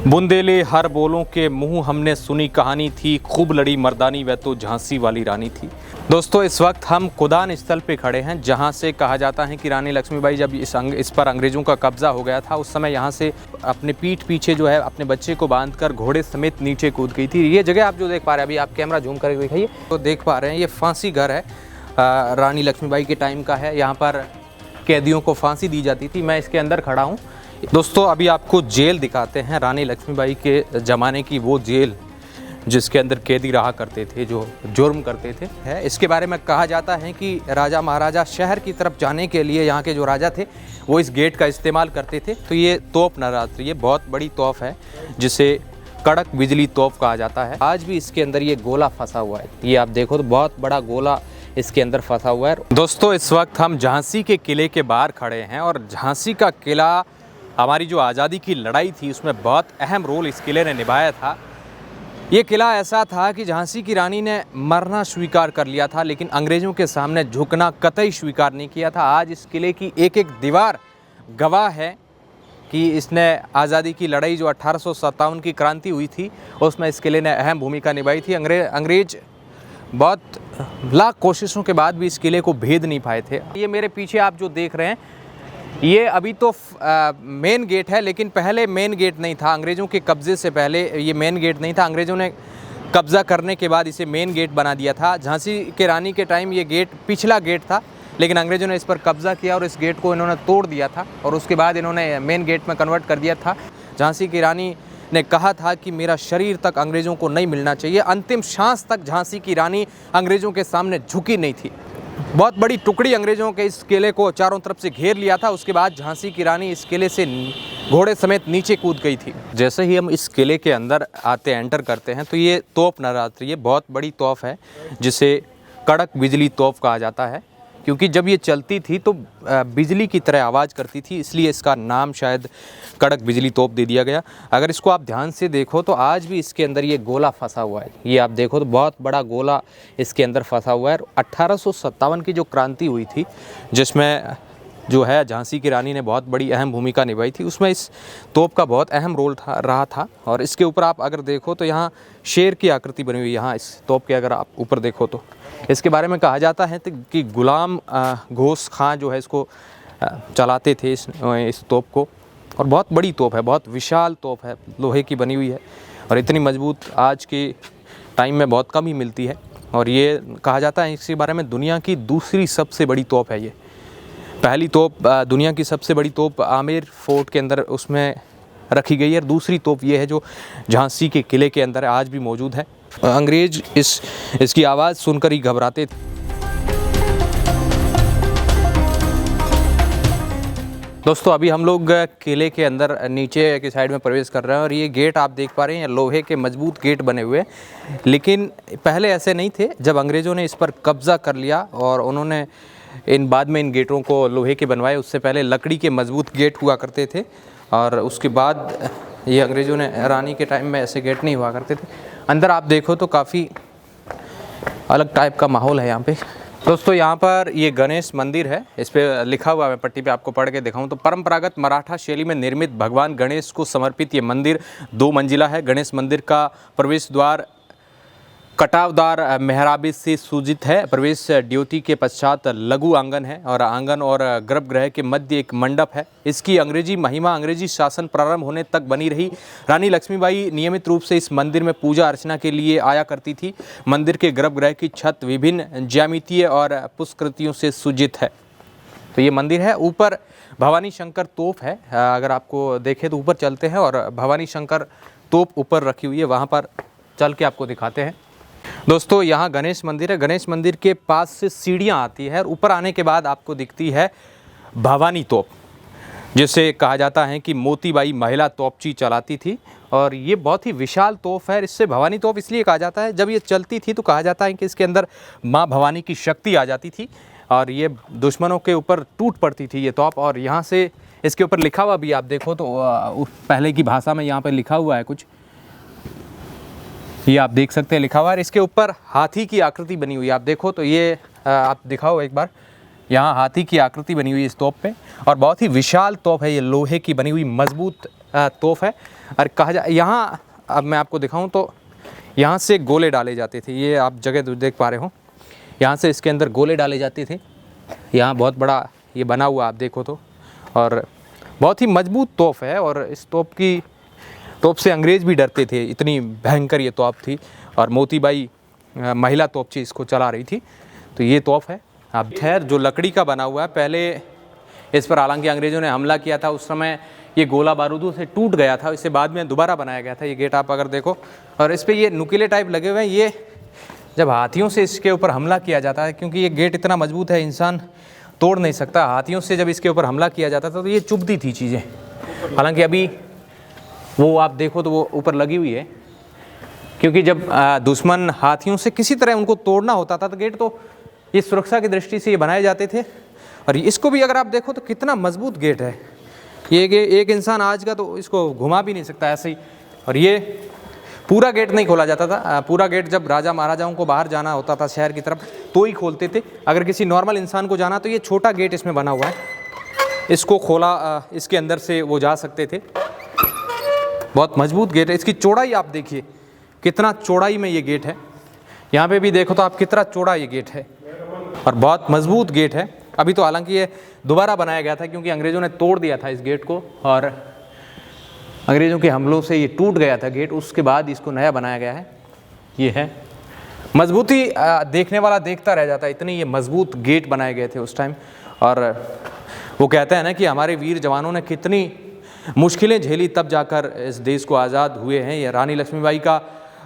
बुंदेले हर बोलों के मुंह हमने सुनी कहानी थी, खूब लड़ी मर्दानी वह तो झांसी वाली रानी थी। दोस्तों, इस वक्त हम कुदान स्थल पे खड़े हैं, जहां से कहा जाता है कि रानी लक्ष्मीबाई जब इस पर अंग्रेज़ों का कब्जा हो गया था, उस समय यहां से अपने पीठ पीछे जो है अपने बच्चे को बांधकर घोड़े समेत नीचे कूद गई थी। ये जगह आप जो देख पा रहे हैं, अभी आप कैमरा जूम करके दिखाइए तो देख पा रहे हैं, ये फांसी घर है, रानी लक्ष्मीबाई के टाइम का है। यहाँ पर कैदियों को फांसी दी जाती थी। मैं इसके अंदर खड़ा हूँ। दोस्तों, अभी आपको जेल दिखाते हैं, रानी लक्ष्मीबाई के ज़माने की वो जेल जिसके अंदर कैदी रहा करते थे, जो जुर्म करते थे। है इसके बारे में कहा जाता है कि राजा महाराजा शहर की तरफ जाने के लिए यहाँ के जो राजा थे वो इस गेट का इस्तेमाल करते थे। तो ये तोप नवरात्रि, ये बहुत बड़ी तोप है जिसे कड़क बिजली तोप कहा जाता है। आज भी इसके अंदर ये गोला फंसा हुआ है, ये आप देखो तो बहुत बड़ा गोला इसके अंदर फंसा हुआ है। दोस्तों, इस वक्त हम झांसी के किले के बाहर खड़े हैं और झांसी का किला हमारी जो आज़ादी की लड़ाई थी उसमें बहुत अहम रोल इस किले ने निभाया था। ये किला ऐसा था कि झांसी की रानी ने मरना स्वीकार कर लिया था, लेकिन अंग्रेज़ों के सामने झुकना कतई स्वीकार नहीं किया था। आज इस किले की एक एक दीवार गवाह है कि इसने आज़ादी की लड़ाई जो 1857 की क्रांति हुई थी उसमें इस किले ने अहम भूमिका निभाई थी। अंग्रेज बहुत लाख कोशिशों के बाद भी इस किले को भेद नहीं पाए थे। ये मेरे पीछे आप जो देख रहे हैं, ये अभी तो मेन गेट है, लेकिन पहले मेन गेट नहीं था। अंग्रेज़ों के कब्ज़े से पहले ये मेन गेट नहीं था। अंग्रेज़ों ने कब्ज़ा करने के बाद इसे मेन गेट बना दिया था। झांसी के रानी के टाइम ये गेट पिछला गेट था, लेकिन अंग्रेज़ों ने इस पर कब्ज़ा किया और इस गेट को इन्होंने तोड़ दिया था और उसके बाद इन्होंने मेन गेट में कन्वर्ट कर दिया था। झांसी की रानी ने कहा था कि मेरा शरीर तक अंग्रेज़ों को नहीं मिलना चाहिए। अंतिम सांस तक झांसी की रानी अंग्रेज़ों के सामने झुकी नहीं थी। बहुत बड़ी टुकड़ी अंग्रेज़ों के इस किले को चारों तरफ से घेर लिया था। उसके बाद झांसी की रानी इस किले से घोड़े समेत नीचे कूद गई थी। जैसे ही हम इस किले के अंदर एंटर करते हैं तो ये तोप नवरात्रि, ये बहुत बड़ी तोप है जिसे कड़क बिजली तोप कहा जाता है, क्योंकि जब ये चलती थी तो बिजली की तरह आवाज़ करती थी, इसलिए इसका नाम शायद कड़क बिजली तोप दे दिया गया। अगर इसको आप ध्यान से देखो तो आज भी इसके अंदर ये गोला फंसा हुआ है। ये आप देखो तो बहुत बड़ा गोला इसके अंदर फंसा हुआ है। 1857 की जो क्रांति हुई थी, जिसमें जो है झांसी की रानी ने बहुत बड़ी अहम भूमिका निभाई थी, उसमें इस तोप का बहुत अहम रोल रहा था। और इसके ऊपर आप अगर देखो तो यहाँ शेर की आकृति बनी हुई है। यहाँ इस तोप के अगर आप ऊपर देखो तो इसके बारे में कहा जाता है कि गुलाम घोष खां जो है इसको चलाते थे, इस तोप को। और बहुत बड़ी तोप है, बहुत विशाल तोप है, लोहे की बनी हुई है और इतनी मजबूत आज के टाइम में बहुत कम ही मिलती है। और ये कहा जाता है इसके बारे में दुनिया की दूसरी सबसे बड़ी तोप है ये। पहली तोप, दुनिया की सबसे बड़ी तोप आमेर फोर्ट के अंदर उसमें रखी गई है। दूसरी तोप ये है जो झांसी के किले के अंदर आज भी मौजूद है। अंग्रेज इसकी आवाज़ सुनकर ही घबराते थे। दोस्तों, अभी हम लोग किले के अंदर नीचे की साइड में प्रवेश कर रहे हैं और ये गेट आप देख पा रहे हैं, लोहे के मजबूत गेट बने हुए, लेकिन पहले ऐसे नहीं थे। जब अंग्रेज़ों ने इस पर कब्ज़ा कर लिया और उन्होंने बाद में इन गेटों को लोहे के बनवाए, उससे पहले लकड़ी के मजबूत गेट हुआ करते थे। और उसके बाद ये अंग्रेज़ों ने, रानी के टाइम में ऐसे गेट नहीं हुआ करते थे। अंदर आप देखो तो काफ़ी अलग टाइप का माहौल है यहाँ पे। दोस्तों, यहाँ पर ये गणेश मंदिर है, इस पर लिखा हुआ है, मैं पट्टी पे आपको पढ़ के दिखाऊं तो परंपरागत मराठा शैली में निर्मित भगवान गणेश को समर्पित ये मंदिर 2 मंजिला है। गणेश मंदिर का प्रवेश द्वार कटावदार मेहराबी से सुजित है। प्रवेश ड्योती के पश्चात लघु आंगन है और आंगन और गर्भगृह के मध्य एक मंडप है। इसकी अंग्रेजी महिमा अंग्रेजी शासन प्रारंभ होने तक बनी रही। रानी लक्ष्मीबाई नियमित रूप से इस मंदिर में पूजा अर्चना के लिए आया करती थी। मंदिर के गर्भगृह की छत विभिन्न ज्यामितीय और पुष्कृतियों से सुजित है। तो ये मंदिर है। ऊपर भवानी शंकर तोप है, अगर आपको देखें तो ऊपर चलते हैं और भवानी शंकर तोप ऊपर रखी हुई है, वहाँ पर चल के आपको दिखाते हैं। दोस्तों, यहाँ गणेश मंदिर है। गणेश मंदिर के पास से सीढ़ियाँ आती है और ऊपर आने के बाद आपको दिखती है भवानी तोप, जिसे कहा जाता है कि मोतीबाई महिला तोपची चलाती थी। और ये बहुत ही विशाल तोप है। इससे भवानी तोप इसलिए कहा जाता है, जब ये चलती थी तो कहा जाता है कि इसके अंदर माँ भवानी की शक्ति आ जाती थी और ये दुश्मनों के ऊपर टूट पड़ती थी ये तोप। और यहाँ से इसके ऊपर लिखा हुआ भी आप देखो तो पहले की भाषा में यहाँ पर लिखा हुआ है कुछ, ये आप देख सकते हैं लिखा हुआ है। इसके ऊपर हाथी की आकृति बनी हुई है, आप देखो तो ये आप दिखाओ एक बार, यहाँ हाथी की आकृति बनी हुई है इस तोप पे। और बहुत ही विशाल तोप है ये, लोहे की बनी हुई मजबूत तोप है। और कहा जा यहाँ, अब मैं आपको दिखाऊं तो यहाँ से गोले डाले जाते थे, ये आप जगह देख पा रहे हो, यहाँ से इसके अंदर गोले डाले जाते थे। यहाँ बहुत बड़ा ये बना हुआ आप देखो तो, और बहुत ही मजबूत तोप है, और इस तोप से अंग्रेज़ भी डरते थे, इतनी भयंकर ये तोप थी। और मोतीबाई महिला तोपची इसको चला रही थी। तो ये तोप है। अब खैर जो लकड़ी का बना हुआ है, पहले इस पर हालांकि अंग्रेज़ों ने हमला किया था, उस समय ये गोला बारूदों से टूट गया था, इसे बाद में दोबारा बनाया गया था। ये गेट आप अगर देखो, और इस पर ये नुकीले टाइप लगे हुए हैं, ये जब हाथियों से इसके ऊपर हमला किया जाता है, क्योंकि ये गेट इतना मजबूत है इंसान तोड़ नहीं सकता, हाथियों से जब इसके ऊपर हमला किया जाता था तो ये चुभती थी चीज़ें। हालांकि अभी वो आप देखो तो वो ऊपर लगी हुई है, क्योंकि जब दुश्मन हाथियों से किसी तरह उनको तोड़ना होता था तो गेट, तो ये सुरक्षा की दृष्टि से ये बनाए जाते थे। और इसको भी अगर आप देखो तो कितना मजबूत गेट है ये, एक इंसान आज का तो इसको घुमा भी नहीं सकता ऐसे ही। और ये पूरा गेट नहीं खोला जाता था, पूरा गेट जब राजा महाराजाओं को बाहर जाना होता था शहर की तरफ तो ही खोलते थे। अगर किसी नॉर्मल इंसान को जाना तो ये छोटा गेट इसमें बना हुआ है, इसको खोला, इसके अंदर से वो जा सकते थे। बहुत मजबूत गेट है। इसकी चौड़ाई आप देखिए कितना चौड़ाई में ये गेट है, यहाँ पे भी देखो तो आप कितना चौड़ा ये गेट है, और बहुत मजबूत गेट है। अभी तो हालांकि ये दोबारा बनाया गया था, क्योंकि अंग्रेज़ों ने तोड़ दिया था इस गेट को, और अंग्रेज़ों के हमलों से ये टूट गया था गेट, उसके बाद इसको नया बनाया गया है। ये है मजबूती, देखने वाला देखता रह जाता है, इतनी ये मजबूत गेट बनाए गए थे उस टाइम। और वो कहते हैं ना कि हमारे वीर जवानों ने कितनी मुश्किलें झेली तब जाकर इस देश को आज़ाद हुए हैं। ये रानी लक्ष्मीबाई का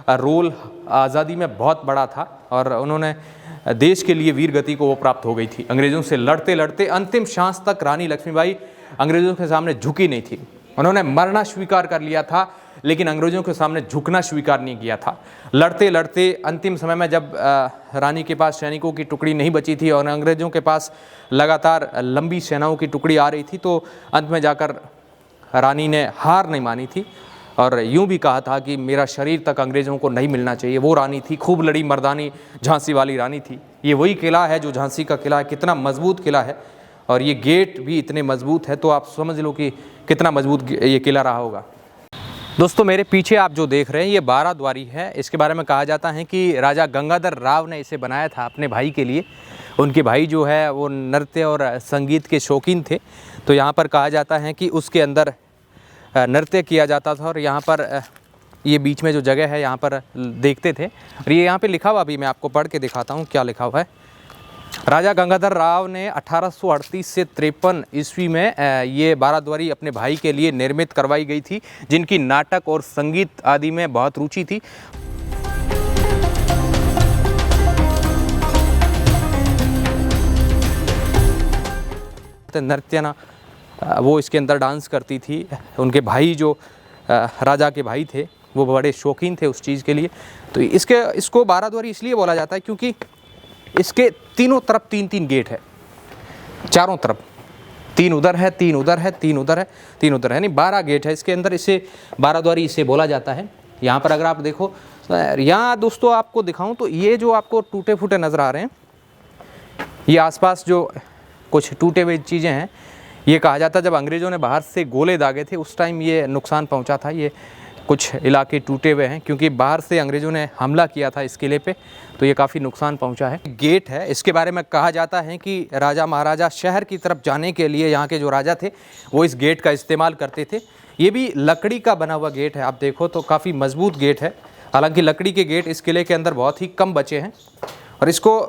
रोल आज़ादी में बहुत बड़ा था, और उन्होंने देश के लिए वीर गति को वो प्राप्त हो गई थी। अंग्रेज़ों से लड़ते लड़ते अंतिम सांस तक रानी लक्ष्मीबाई अंग्रेज़ों के सामने झुकी नहीं थी। उन्होंने मरना स्वीकार कर लिया था, लेकिन अंग्रेज़ों के सामने झुकना स्वीकार नहीं किया था। लड़ते लड़ते अंतिम समय में जब रानी के पास सैनिकों की टुकड़ी नहीं बची थी और अंग्रेज़ों के पास लगातार लंबी सेनाओं की टुकड़ी आ रही थी, तो अंत में जाकर रानी ने हार नहीं मानी थी, और यूं भी कहा था कि मेरा शरीर तक अंग्रेज़ों को नहीं मिलना चाहिए। वो रानी थी, खूब लड़ी मर्दानी झांसी वाली रानी थी। ये वही किला है जो झांसी का किला है, कितना मजबूत किला है, और ये गेट भी इतने मजबूत है, तो आप समझ लो कि कितना मजबूत ये किला रहा होगा। दोस्तों मेरे पीछे आप जो देख रहे हैं ये 12 द्वारी है। इसके बारे में कहा जाता है कि राजा गंगाधर राव ने इसे बनाया था अपने भाई के लिए। उनके भाई जो है वो नृत्य और संगीत के शौकीन थे, तो यहाँ पर कहा जाता है कि उसके अंदर नृत्य किया जाता था, और यहाँ पर ये बीच में जो जगह है यहाँ पर देखते थे। और ये यहाँ पे लिखा हुआ भी मैं आपको पढ़ के दिखाता हूँ क्या लिखा हुआ है। राजा गंगाधर राव ने 1838 से 53 ईस्वी में ये 12 द्वारी अपने भाई के लिए निर्मित करवाई गई थी, जिनकी नाटक और संगीत आदि में बहुत रुचि थी। नर्तना वो इसके अंदर डांस करती थी। उनके भाई जो राजा के भाई थे वो बड़े शौकीन थे उस चीज़ के लिए। तो इसको 12 द्वारी इसलिए बोला जाता है क्योंकि इसके तीनों तरफ 3-3 गेट है, चारों तरफ 3 उधर है, 3 उधर है, 3 उधर है, 3 उधर है, यानी 12 गेट है इसके अंदर। इसे 12 द्वारी इसे बोला जाता है। यहाँ पर अगर आप देखो, यहाँ दोस्तों आपको दिखाऊं तो ये जो आपको टूटे फूटे नज़र आ रहे हैं, ये आसपास जो कुछ टूटे हुए चीज़ें हैं, ये कहा जाता है जब अंग्रेज़ों ने बाहर से गोले दागे थे उस टाइम ये नुकसान पहुंचा था। ये कुछ इलाके टूटे हुए हैं क्योंकि बाहर से अंग्रेज़ों ने हमला किया था इस किले पे, तो ये काफ़ी नुकसान पहुंचा है। गेट है, इसके बारे में कहा जाता है कि राजा महाराजा शहर की तरफ जाने के लिए यहाँ के जो राजा थे वो इस गेट का इस्तेमाल करते थे। ये भी लकड़ी का बना हुआ गेट है, आप देखो तो काफ़ी मजबूत गेट है। हालांकि लकड़ी के गेट इस किले के अंदर बहुत ही कम बचे हैं, और इसको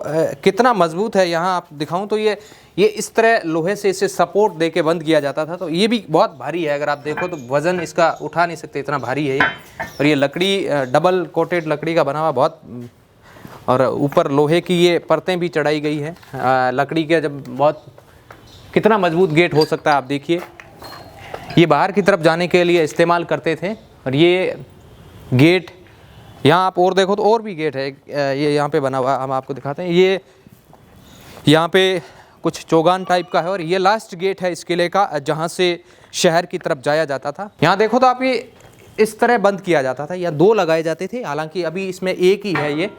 कितना मजबूत है यहाँ आप दिखाऊं तो ये इस तरह लोहे से इसे सपोर्ट दे के बंद किया जाता था। तो ये भी बहुत भारी है, अगर आप देखो तो वज़न इसका उठा नहीं सकते, इतना भारी है ये। और ये लकड़ी डबल कोटेड लकड़ी का बना हुआ बहुत, और ऊपर लोहे की ये परतें भी चढ़ाई गई है लकड़ी के। जब बहुत कितना मजबूत गेट हो सकता है आप देखिए। ये बाहर की तरफ जाने के लिए इस्तेमाल करते थे। और ये गेट यहाँ आप और देखो तो और भी गेट है, ये यहाँ पे बना हुआ हम आपको दिखाते हैं। ये यहाँ पे कुछ चौगान टाइप का है, और ये लास्ट गेट है इस किले का जहाँ से शहर की तरफ जाया जाता था। यहाँ देखो तो आप ये इस तरह बंद किया जाता था, या 2 लगाए जाते थे, हालांकि अभी इसमें एक ही है। ये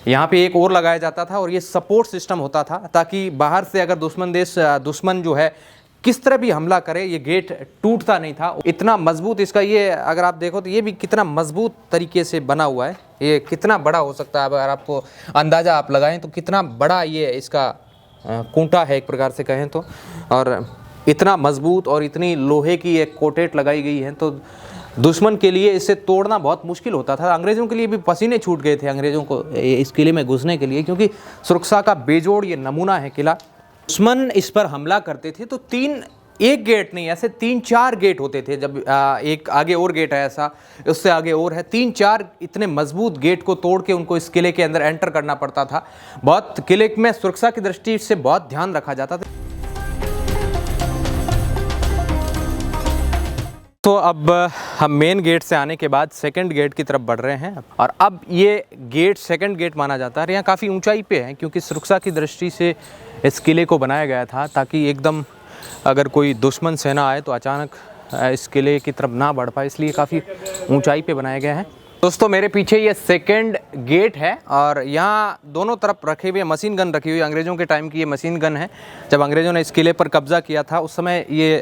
यहाँ पे एक और लगाया जाता था, और ये सपोर्ट सिस्टम होता था ताकि बाहर से अगर दुश्मन जो है किस तरह भी हमला करे ये गेट टूटता नहीं था। इतना मजबूत इसका, ये अगर आप देखो तो ये भी कितना मजबूत तरीके से बना हुआ है। ये कितना बड़ा हो सकता है, अगर आपको अंदाज़ा आप लगाएं तो कितना बड़ा ये इसका खूंटा है एक प्रकार से कहें तो। और इतना मजबूत और इतनी लोहे की एक कोटेट लगाई गई है, तो दुश्मन के लिए इसे तोड़ना बहुत मुश्किल होता था। अंग्रेज़ों के लिए भी पसीने छूट गए थे अंग्रेज़ों को इस किले में घुसने के लिए, क्योंकि सुरक्षा का बेजोड़ ये नमूना है किला। दुश्मन इस पर हमला करते थे तो एक गेट नहीं, ऐसे 3-4 गेट होते थे। जब एक आगे और गेट है, ऐसा उससे आगे और है, 3-4 इतने मजबूत गेट को तोड़ के उनको इस किले के अंदर एंटर करना पड़ता था। बहुत किले में सुरक्षा की दृष्टि से बहुत ध्यान रखा जाता था। तो अब हम मेन गेट से आने के बाद सेकंड गेट की तरफ बढ़ रहे हैं, और अब ये गेट सेकंड गेट माना जाता है। यहाँ काफ़ी ऊंचाई पे है, क्योंकि सुरक्षा की दृष्टि से इस किले को बनाया गया था, ताकि एकदम अगर कोई दुश्मन सेना आए तो अचानक इस किले की तरफ ना बढ़ पाए, इसलिए काफ़ी ऊंचाई पे बनाया गया है। दोस्तों मेरे पीछे ये सेकंड गेट है, और यहाँ दोनों तरफ रखे हुए मशीन गन रखी हुई है। अंग्रेज़ों के टाइम की ये मशीन गन है। जब अंग्रेज़ों ने इस किले पर कब्ज़ा किया था उस समय ये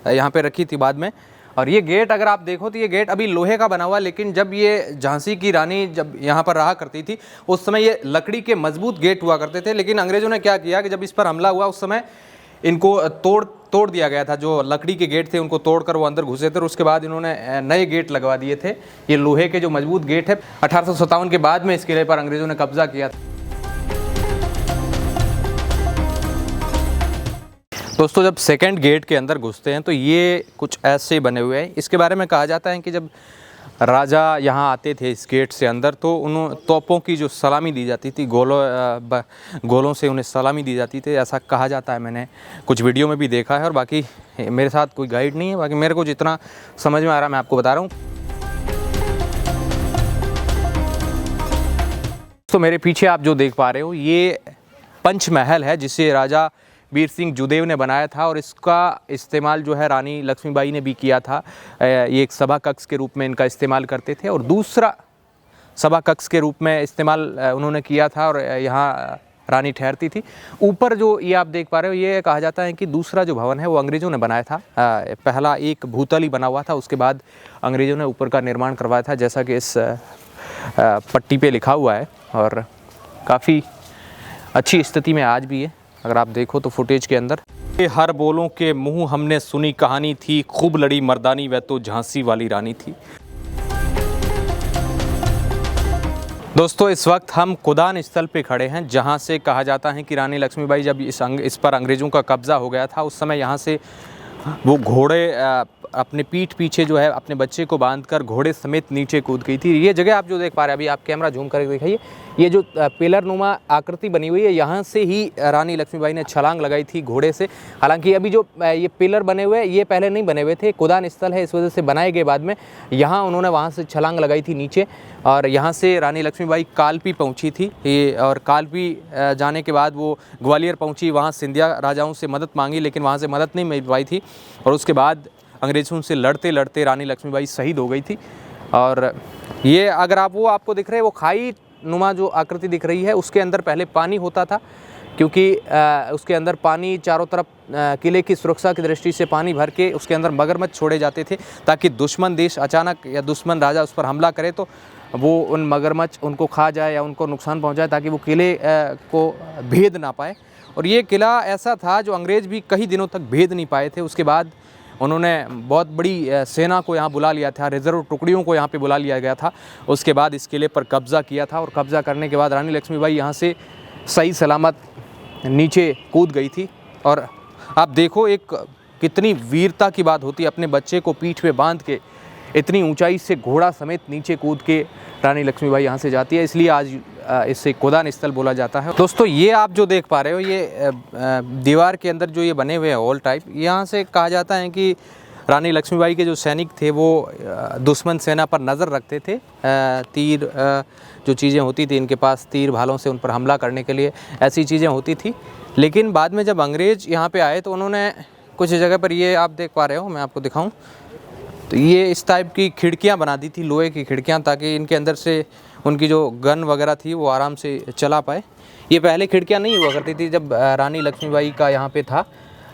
यहाँ पे रखी थी बाद में। और ये गेट अगर आप देखो तो ये गेट अभी लोहे का बना हुआ, लेकिन जब ये झांसी की रानी जब यहाँ पर रहा करती थी उस समय ये लकड़ी के मजबूत गेट हुआ करते थे। लेकिन अंग्रेज़ों ने क्या किया कि जब इस पर हमला हुआ उस समय इनको तोड़ दिया गया था। जो लकड़ी के गेट थे उनको तोड़कर वो अंदर घुसे थे, और उसके बाद इन्होंने नए गेट लगवा दिए थे। ये लोहे के जो मजबूत गेट है, 1857 के बाद में इस किले पर अंग्रेज़ों ने कब्जा किया था। दोस्तों जब सेकंड गेट के अंदर घुसते हैं तो ये कुछ ऐसे बने हुए हैं। इसके बारे में कहा जाता है कि जब राजा यहाँ आते थे इस गेट से अंदर, तो उन तोपों की जो सलामी दी जाती थी, गोलों से उन्हें सलामी दी जाती थी, ऐसा कहा जाता है। मैंने कुछ वीडियो में भी देखा है, और बाकी मेरे साथ कोई गाइड नहीं है, बाकी मेरे को जितना समझ में आ रहा मैं आपको बता रहा हूँ। तो मेरे पीछे आप जो देख पा रहे हो ये पंचमहल है, जिसे राजा वीर सिंह जुदेव ने बनाया था, और इसका इस्तेमाल जो है रानी लक्ष्मीबाई ने भी किया था। ये एक सभा कक्ष के रूप में इनका इस्तेमाल करते थे, और दूसरा सभा कक्ष के रूप में इस्तेमाल उन्होंने किया था, और यहाँ रानी ठहरती थी। ऊपर जो ये आप देख पा रहे हो, ये कहा जाता है कि दूसरा जो भवन है वो अंग्रेज़ों ने बनाया था। पहला एक भूतल ही बना हुआ था, उसके बाद अंग्रेज़ों ने ऊपर का निर्माण करवाया था, जैसा कि इस पट्टी पे लिखा हुआ है। और काफ़ी अच्छी स्थिति में आज भी है, अगर आप देखो तो फुटेज के अंदर। ये हर बोलों के मुंह हमने सुनी कहानी थी, खूब लड़ी मर्दानी वह तो झांसी वाली रानी थी। दोस्तों इस वक्त हम कुदान स्थल पे खड़े हैं, जहां से कहा जाता है कि रानी लक्ष्मीबाई जब इस पर अंग्रेज़ों का कब्ज़ा हो गया था, उस समय यहाँ से वो घोड़े अपने पीठ पीछे जो है अपने बच्चे को बांधकर घोड़े समेत नीचे कूद गई थी। ये जगह आप जो देख पा रहे हैं, अभी आप कैमरा झूम करके दिखाइए, ये जो पिलर नुमा आकृति बनी हुई है, यहाँ से ही रानी लक्ष्मीबाई ने छलांग लगाई थी घोड़े से। हालांकि अभी जो ये पिलर बने हुए हैं ये पहले नहीं बने हुए थे, कुदान स्थल है इस वजह से बनाए गए बाद में। यहाँ उन्होंने वहाँ से छलांग लगाई थी नीचे, और यहाँ से रानी लक्ष्मीबाई कालपी पहुँची थी ये, और कालपी जाने के बाद वो ग्वालियर पहुँची, वहाँ सिंधिया राजाओं से मदद मांगी, लेकिन वहाँ से मदद नहीं मिल पाई थी, और उसके बाद अंग्रेज़ों से लड़ते लड़ते रानी लक्ष्मीबाई शहीद हो गई थी। और ये अगर आपको दिख रहे हैं वो खाई नुमा जो आकृति दिख रही है, उसके अंदर पहले पानी होता था, क्योंकि उसके अंदर पानी चारों तरफ किले की सुरक्षा की दृष्टि से पानी भर के उसके अंदर मगरमच्छ छोड़े जाते थे, ताकि दुश्मन देश अचानक या दुश्मन राजा उस पर हमला करे तो वो उन मगरमच्छ उनको खा जाए या उनको नुकसान पहुंचाए, ताकि वो किले को भेद ना पाए। और ये किला ऐसा था जो अंग्रेज़ भी कई दिनों तक भेद नहीं पाए थे। उसके बाद उन्होंने बहुत बड़ी सेना को यहाँ बुला लिया था, रिजर्व टुकड़ियों को यहाँ पे बुला लिया गया था। उसके बाद इस किले पर कब्ज़ा किया था, और कब्ज़ा करने के बाद रानी लक्ष्मीबाई यहाँ से सही सलामत नीचे कूद गई थी। और आप देखो एक कितनी वीरता की बात होती है, अपने बच्चे को पीठ पे बांध के इतनी ऊंचाई से घोड़ा समेत नीचे कूद के रानी लक्ष्मीबाई यहाँ से जाती है, इसलिए आज इससे कुदान स्थल बोला जाता है। दोस्तों ये आप जो देख पा रहे हो, ये दीवार के अंदर जो ये बने हुए हैं हॉल टाइप, यहाँ से कहा जाता है कि रानी लक्ष्मीबाई के जो सैनिक थे वो दुश्मन सेना पर नज़र रखते थे। तीर जो चीज़ें होती थी इनके पास, तीर भालों से उन पर हमला करने के लिए ऐसी चीज़ें होती थी। लेकिन बाद में जब अंग्रेज़ यहाँ पे आए तो उन्होंने कुछ जगह पर, ये आप देख पा रहे हो, मैं आपको दिखाऊं तो ये इस टाइप की खिड़कियाँ बना दी थी, लोहे की खिड़कियाँ, ताकि इनके अंदर से उनकी जो गन वगैरह थी वो आराम से चला पाए। ये पहले खिड़कियाँ नहीं हुआ करती थी जब रानी लक्ष्मीबाई का यहाँ पे था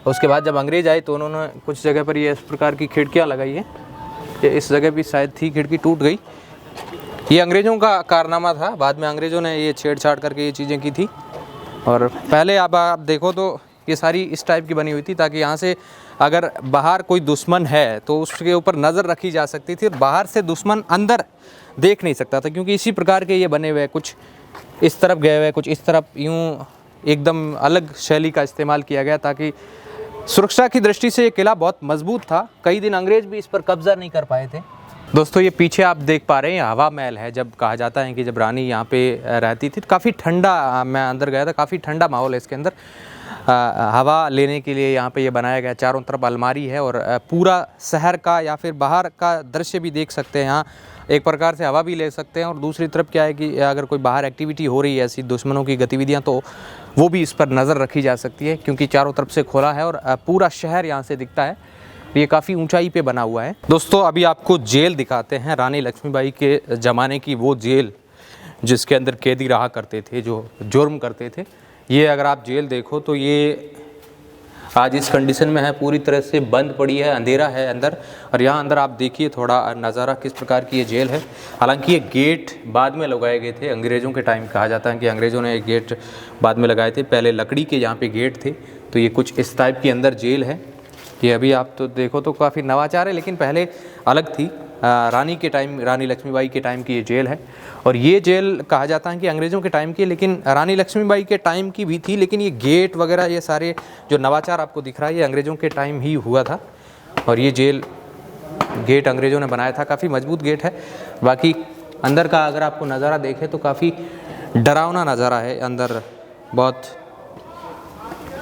उसके बाद जब अंग्रेज़ आए तो उन्होंने कुछ जगह पर ये इस प्रकार की खिड़कियाँ लगाई हैं। ये इस जगह भी शायद थी, खिड़की टूट गई। ये अंग्रेज़ों का कारनामा था, बाद में अंग्रेज़ों ने ये छेड़छाड़ करके ये चीज़ें की थी। और पहले आप देखो तो ये सारी इस टाइप की बनी हुई थी, ताकि यहाँ से अगर बाहर कोई दुश्मन है तो उसके ऊपर नज़र रखी जा सकती थी, और बाहर से दुश्मन अंदर देख नहीं सकता था, क्योंकि इसी प्रकार के ये बने हुए, कुछ इस तरफ गए हुए, कुछ इस तरफ, यूँ एकदम अलग शैली का इस्तेमाल किया गया, ताकि सुरक्षा की दृष्टि से ये किला बहुत मजबूत था। कई दिन अंग्रेज़ भी इस पर कब्ज़ा नहीं कर पाए थे। दोस्तों ये पीछे आप देख पा रहे हैं हवा महल है। जब कहा जाता है कि जब रानी यहाँ पे रहती थी तो काफ़ी ठंडा, मैं अंदर गया था, काफ़ी ठंडा माहौल है इसके अंदर। हवा लेने के लिए यहाँ पे ये बनाया गया, चारों तरफ अलमारी है, और पूरा शहर का या फिर बाहर का दृश्य भी देख सकते हैं। यहाँ एक प्रकार से हवा भी ले सकते हैं, और दूसरी तरफ क्या है कि अगर कोई बाहर एक्टिविटी हो रही है, ऐसी दुश्मनों की गतिविधियाँ, तो वो भी इस पर नज़र रखी जा सकती है, क्योंकि चारों तरफ से खोला है और पूरा शहर यहाँ से दिखता है। ये काफ़ी ऊंचाई पे बना हुआ है। दोस्तों अभी आपको जेल दिखाते हैं, रानी लक्ष्मीबाई के ज़माने की वो जेल जिसके अंदर कैदी रहा करते थे, जो जुर्म करते थे। ये अगर आप जेल देखो तो ये आज इस कंडीशन में है, पूरी तरह से बंद पड़ी है, अंधेरा है अंदर। और यहाँ अंदर आप देखिए थोड़ा नज़ारा किस प्रकार की ये जेल है। हालांकि ये गेट बाद में लगाए गए थे, अंग्रेज़ों के टाइम कहा जाता है कि अंग्रेज़ों ने एक गेट बाद में लगाए थे, पहले लकड़ी के यहाँ पे गेट थे। तो ये कुछ इस टाइप की अंदर जेल है। ये अभी आप तो देखो तो काफ़ी नवाचार है, लेकिन पहले अलग थी। रानी के टाइम, रानी लक्ष्मीबाई के टाइम की ये जेल है। और ये जेल कहा जाता है कि अंग्रेज़ों के टाइम की, लेकिन रानी लक्ष्मीबाई के टाइम की भी थी। लेकिन ये गेट वगैरह, ये सारे जो नवाचार आपको दिख रहा है, ये अंग्रेज़ों के टाइम ही हुआ था। और ये जेल गेट अंग्रेज़ों ने बनाया था, काफ़ी मजबूत गेट है। बाकी अंदर का अगर आपको नज़ारा देखें तो काफ़ी डरावना नज़ारा है अंदर बहुत।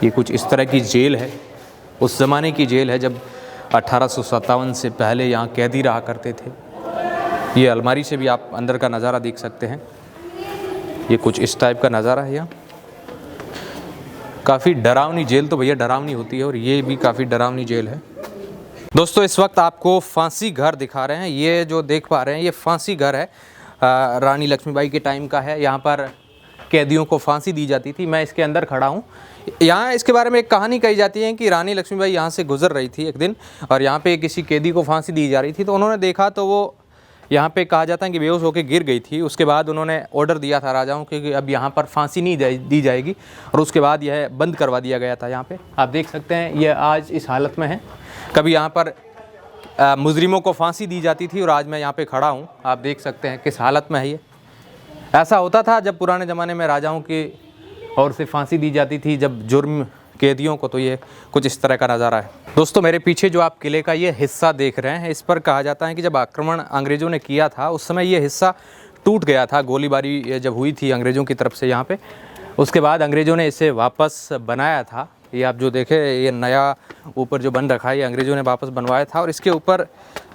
ये कुछ इस तरह की जेल है, उस ज़माने की जेल है जब 1857 से पहले यहाँ कैदी रहा करते थे। ये अलमारी से भी आप अंदर का नज़ारा देख सकते हैं। ये कुछ इस टाइप का नज़ारा है यहाँ। काफ़ी डरावनी जेल तो भैया डरावनी होती है, और ये भी काफ़ी डरावनी जेल है। दोस्तों इस वक्त आपको फांसी घर दिखा रहे हैं। ये जो देख पा रहे हैं ये फांसी घर है, रानी लक्ष्मीबाई के टाइम का है। यहाँ पर कैदियों को फांसी दी जाती थी। मैं इसके अंदर खड़ा हूँ। यहाँ इसके बारे में एक कहानी कही जाती है कि रानी लक्ष्मीबाई यहाँ से गुजर रही थी एक दिन, और यहाँ पे किसी कैदी को फांसी दी जा रही थी। तो उन्होंने देखा तो वो यहाँ पे कहा जाता है कि बेहोश होकर गिर गई थी। उसके बाद उन्होंने ऑर्डर दिया था राजाओं के कि अब यहाँ पर फांसी नहीं दी जाएगी, और उसके बाद यह बंद करवा दिया गया था। यहाँ पे आप देख सकते हैं ये आज इस हालत में है। कभी यहाँ पर मुजरिमों को फांसी दी जाती थी, और आज मैं यहाँ पे खड़ा हूँ, आप देख सकते हैं किस हालत में है ये। ऐसा होता था जब पुराने ज़माने में राजाओं की ओर से फांसी दी जाती थी जब जुर्म कैदियों को। तो ये कुछ इस तरह का नज़ारा है। दोस्तों मेरे पीछे जो आप किले का ये हिस्सा देख रहे हैं, इस पर कहा जाता है कि जब आक्रमण अंग्रेज़ों ने किया था उस समय ये हिस्सा टूट गया था। गोलीबारी जब हुई थी अंग्रेज़ों की तरफ से यहाँ पे, उसके बाद अंग्रेज़ों ने इसे वापस बनाया था। ये आप जो देखें ये नया ऊपर जो बन रखा है, ये अंग्रेज़ों ने वापस बनवाया था, और इसके ऊपर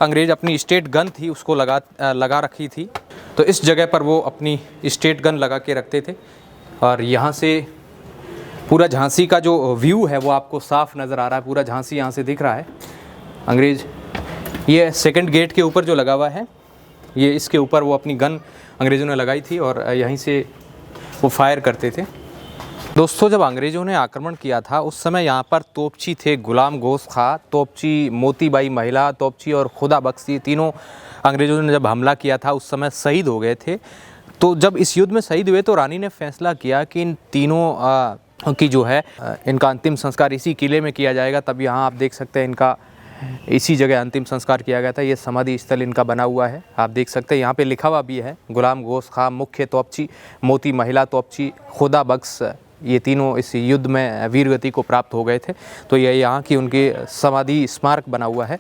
अंग्रेज़ अपनी स्टेट गन थी उसको लगा रखी थी। तो इस जगह पर वो अपनी स्टेट गन लगा के रखते थे। और यहाँ से पूरा झांसी का जो व्यू है वो आपको साफ नज़र आ रहा है। पूरा झांसी यहाँ से दिख रहा है। अंग्रेज़ ये सेकंड गेट के ऊपर जो लगा हुआ है, ये इसके ऊपर वो अपनी गन अंग्रेज़ों ने लगाई थी, और यहीं से वो फायर करते थे। दोस्तों जब अंग्रेज़ों ने आक्रमण किया था उस समय यहाँ पर तोपची थे, गुलाम गोश्त खां, तोपची मोतीबाई महिला, तोपची और खुदा बख्श, ये तीनों अंग्रेज़ों ने जब हमला किया था उस समय शहीद हो गए थे। तो जब इस युद्ध में शहीद हुए तो रानी ने फैसला किया कि इन तीनों की जो है इनका अंतिम संस्कार इसी किले में किया जाएगा। तब यहाँ आप देख सकते हैं इनका इसी जगह अंतिम संस्कार किया गया था। ये समाधि स्थल इनका बना हुआ है, आप देख सकते हैं। यहाँ पे लिखा हुआ भी है गुलाम गोश्त खां, मुख्य तोपची, मोती महिला तोपची, खुदा बख्श, ये तीनों इस युद्ध में वीरगति को प्राप्त हो गए थे। तो ये यहाँ की उनकी समाधि स्मारक बना हुआ है।